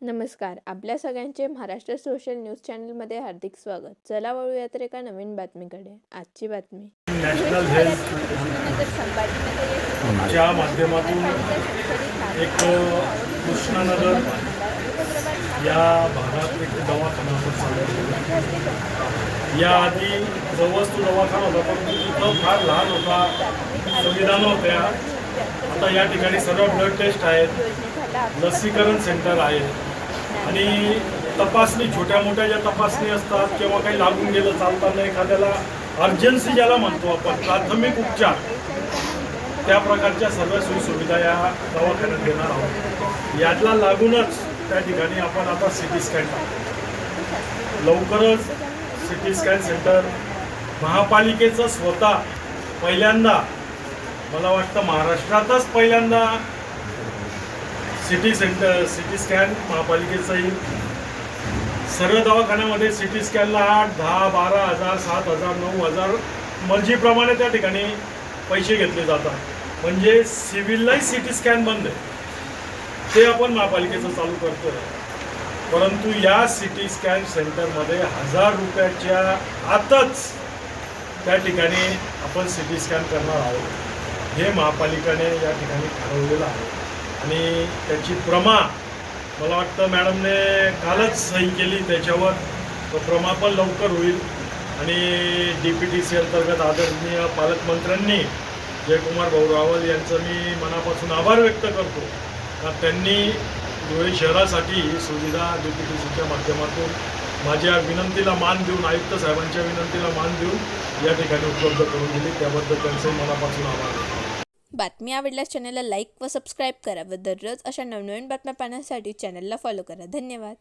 नमस्कार. आपल्या सगळ्यांचे महाराष्ट्र सोशल न्यूज चॅनलमध्ये हार्दिक स्वागत. चला वळूयात एका नवीन बातमीकडे. आजची बातमी नॅशनल हेल्थ च्या माध्यमातून एक कृष्णानगर या भागात एक दवाखाना चालू. याआधी जवळच दवाखाना होता, पण तिथं फार लहान होता, सुविधा नव्हत्या. आता या ठिकाणी सर्व ब्लड टेस्ट आहेत, लसीकरण सेंटर आहे आणि तपासणी, छोट्या मोठ्या ज्या तपासणी असतात किंवा काही लागून गेलं चालताना एखाद्याला अर्जन्सी ज्याला म्हणतो आपण, प्राथमिक उपचार, त्या प्रकारच्या सर्व सोयीसुविधा या दवाखान्यात देणार आहोत. यातला लागूनच त्या ठिकाणी आपण आता सिटी स्कॅन लवकरच सिटी स्कॅन सेंटर महापालिकेचं स्वतः पहिल्यांदा, मला वाटतं महाराष्ट्रातच पहिल्यांदा सिटी स्कॅन महापालिकेचं येईल. सर्व दवाखान्यामध्ये सिटी स्कॅनला 8, 10, 12,000, 7,000, 9,000 मर्जीप्रमाणे त्या ठिकाणी पैसे घेतले जातात. म्हणजे सिव्हिललाही सिटी स्कॅन बंद आहे, ते आपण महापालिकेचं चालू करतो. परंतु या सिटी स्कॅन सेंटरमध्ये 1000 रुपयाच्या आतच त्या ठिकाणी आपण सिटी स्कॅन करणार आहोत. हे महापालिकेने या ठिकाणी ठरवलेलं आहे आणि त्याची प्रमा, मला वाटतं मॅडमने कालच सही केली त्याच्यावर. तो प्रमा पण लवकर होईल आणि DPTC अंतर्गत आदरणीय पालकमंत्र्यांनी जयकुमार भाऊ रावल यांचं मी मनापासून आभार व्यक्त करतो. त्यांनी धुळे शहरासाठी ही सुविधा DPTCच्या माध्यमातून माझ्या विनंतीला मान देऊन, आयुक्त साहेबांच्या विनंतीला मान देऊन या ठिकाणी उपलब्ध करून दिली. त्याबद्दल त्यांचे मनापासून आभार. बातमी आवडल्यास चॅनलला लाईक व सबस्क्राईब करा व दररोज अशा नवनवीन बातम्या पाहण्यासाठी चॅनलला फॉलो करा. धन्यवाद.